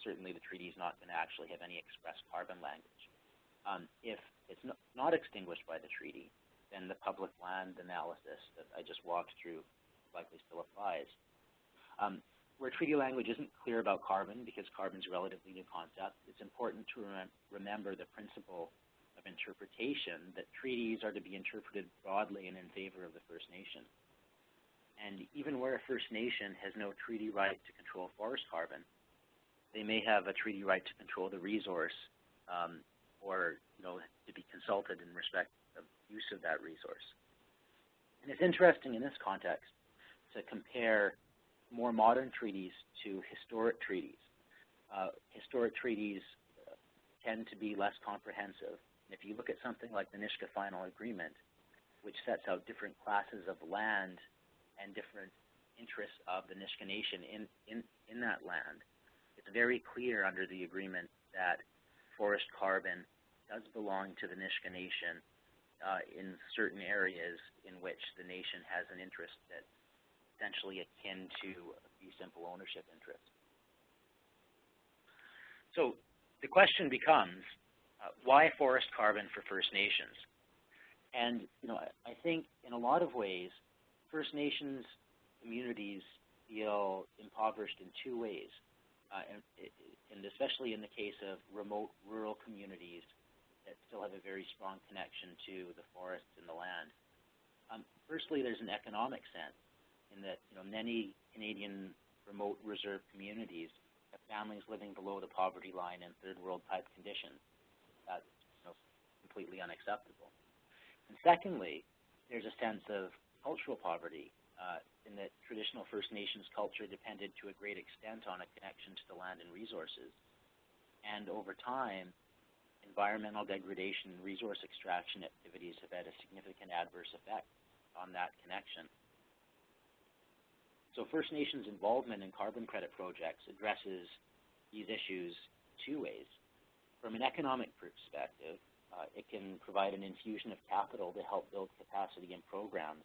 certainly the treaty is not going to actually have any express carbon language. If it's not extinguished by the treaty, then the public land analysis that I just walked through likely still applies. Where treaty language isn't clear about carbon, because carbon is a relatively new concept, it's important to remember the principle of interpretation that treaties are to be interpreted broadly and in favor of the First Nation. And even where a First Nation has no treaty right to control forest carbon, they may have a treaty right to control the resource, or to be consulted in respect of use of that resource. And it's interesting in this context to compare more modern treaties to historic treaties. Historic treaties tend to be less comprehensive. And if you look at something like the Nisga'a Final Agreement, which sets out different classes of land and different interests of the Nisga'a Nation in that land, it's very clear under the agreement that forest carbon does belong to the Nisga'a Nation in certain areas in which the nation has an interest that's essentially akin to the simple ownership interest. So the question becomes, why forest carbon for First Nations? And I think in a lot of ways, First Nations communities feel impoverished in two ways, and especially in the case of remote rural communities that still have a very strong connection to the forests and the land. Firstly, there's an economic sense in that many Canadian remote reserve communities have families living below the poverty line in third world type conditions. That's completely unacceptable. And secondly, there's a sense of cultural poverty in that traditional First Nations culture depended to a great extent on a connection to the land and resources. And over time, environmental degradation and resource extraction activities have had a significant adverse effect on that connection. So First Nations involvement in carbon credit projects addresses these issues two ways. From an economic perspective, it can provide an infusion of capital to help build capacity in programs,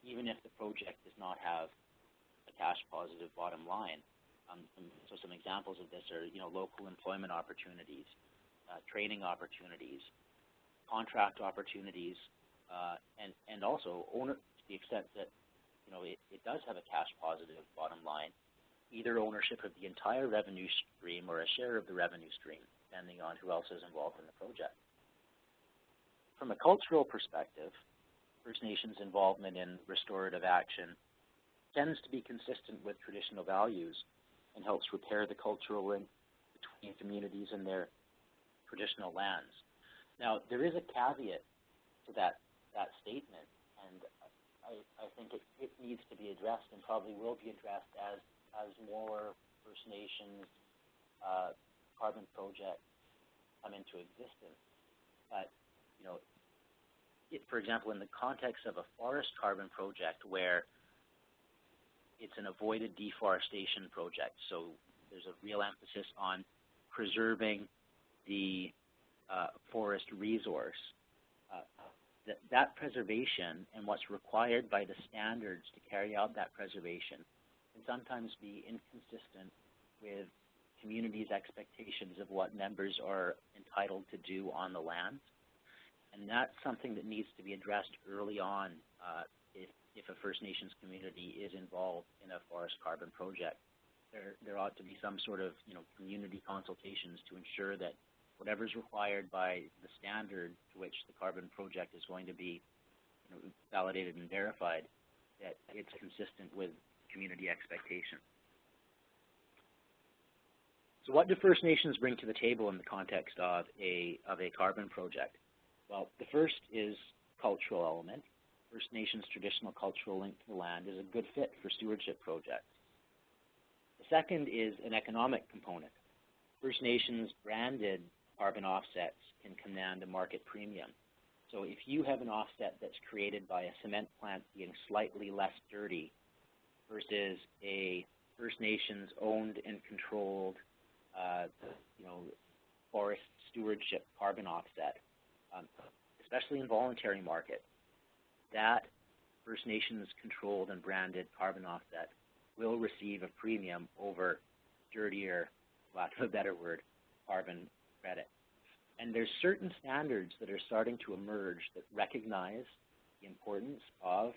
even if the project does not have a cash positive bottom line. So some examples of this are local employment opportunities, training opportunities, contract opportunities, and also to the extent that it does have a cash positive bottom line, either ownership of the entire revenue stream or a share of the revenue stream, depending on who else is involved in the project. From a cultural perspective, First Nations involvement in restorative action tends to be consistent with traditional values and helps repair the cultural link between communities and their traditional lands. Now, there is a caveat to that statement, and I think it needs to be addressed and probably will be addressed as more First Nations carbon projects come into existence. But, for example, in the context of a forest carbon project where it's an avoided deforestation project, so there's a real emphasis on preserving the forest resource, that preservation and what's required by the standards to carry out that preservation can sometimes be inconsistent with communities' expectations of what members are entitled to do on the land. And that's something that needs to be addressed early on if a First Nations community is involved in a forest carbon project. There ought to be some sort of community consultations to ensure that whatever is required by the standard to which the carbon project is going to be validated and verified, that it's consistent with community expectation. So what do First Nations bring to the table in the context of a carbon project? Well, the first is cultural element. First Nations traditional cultural link to the land is a good fit for stewardship projects. The second is an economic component. First Nations branded carbon offsets can command a market premium. So if you have an offset that's created by a cement plant being slightly less dirty versus a First Nations owned and controlled forest stewardship carbon offset, especially in voluntary markets, that First Nations controlled and branded carbon offset will receive a premium over dirtier lack of a better word, carbon credit. And there's certain standards that are starting to emerge that recognize the importance of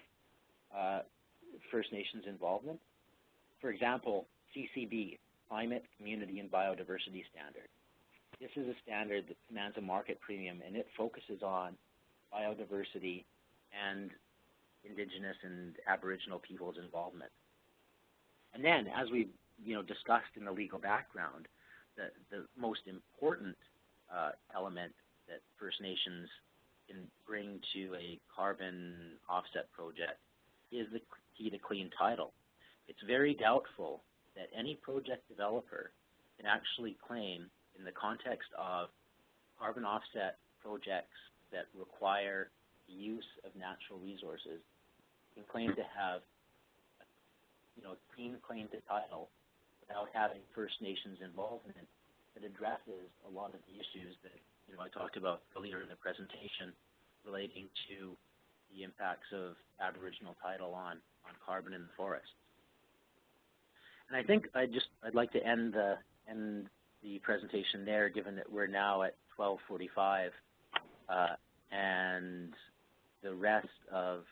First Nations involvement. For example, CCB, Climate, Community, and Biodiversity Standard. This is a standard that commands a market premium, and it focuses on biodiversity and Indigenous and Aboriginal people's involvement. And then, as we discussed in the legal background, the most important element that First Nations can bring to a carbon offset project is the key to clean title. It's very doubtful that any project developer can actually claim, in the context of carbon offset projects that require the use of natural resources, can claim to have a clean claim to title without having First Nations involvement that addresses a lot of the issues that I talked about earlier in the presentation relating to the impacts of Aboriginal title on carbon in the forests. And I think I'd like to end the presentation there, given that we're now at 12:45, and the rest of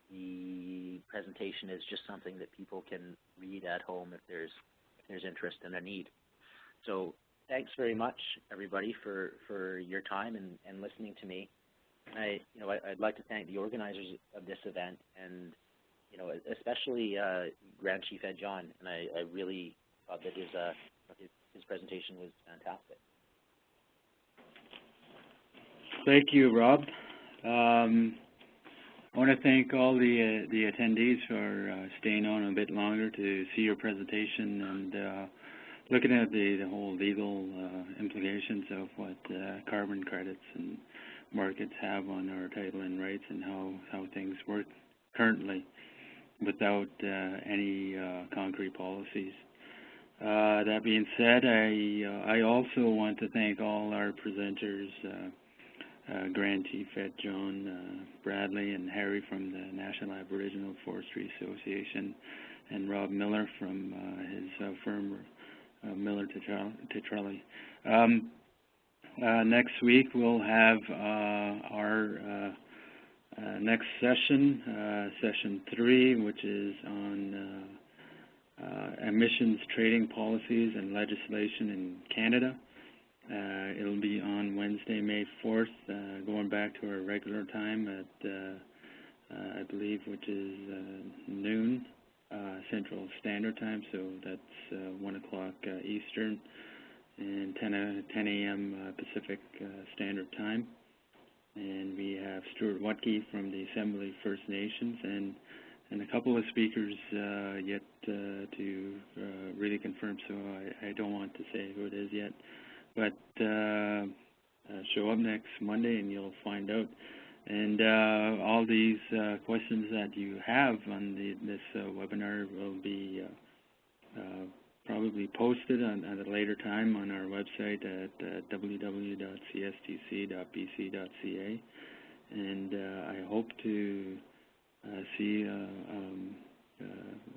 the presentation is just something that people can read at home if there's interest and a need. So thanks very much, everybody, for your time and listening to me. And I'd like to thank the organizers of this event, and especially Grand Chief Ed John. And I really thought that his presentation was fantastic. Thank you, Rob. I want to thank all the attendees for staying on a bit longer to see your presentation and looking at the whole legal implications of what carbon credits and markets have on our title and rights, and how things work currently without any concrete policies. That being said, I also want to thank all our presenters, Grand Chief Ed John, Bradley, and Harry from the National Aboriginal Forestry Association, and Rob Miller from his firm, Miller Titerle. Next week we'll have our next session, session 3, which is on emissions trading policies and legislation in Canada. It'll be on Wednesday, May 4th, going back to our regular time at, I believe, which is noon Central Standard Time, so that's 1 o'clock Eastern and 10 a.m. Pacific Standard Time. And we have Stuart Watke from the Assembly First Nations and a couple of speakers yet to really confirm, so I don't want to say who it is yet. But show up next Monday and you'll find out. And all these questions that you have on this webinar will be probably posted at a later time on our website at www.cstc.bc.ca. And I hope to see a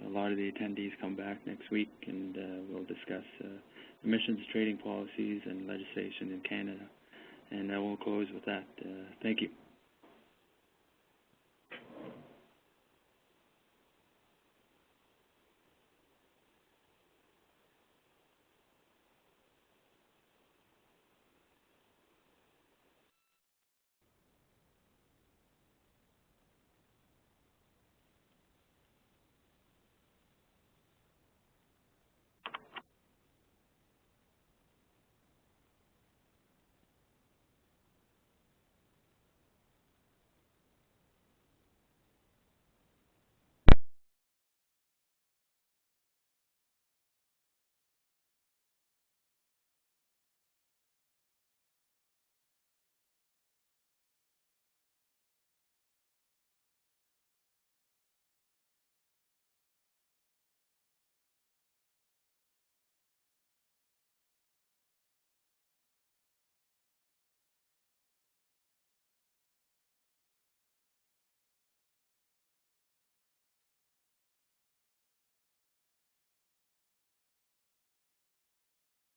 lot of the attendees come back next week, and we'll discuss emissions trading policies and legislation in Canada. And I will close with that. Thank you.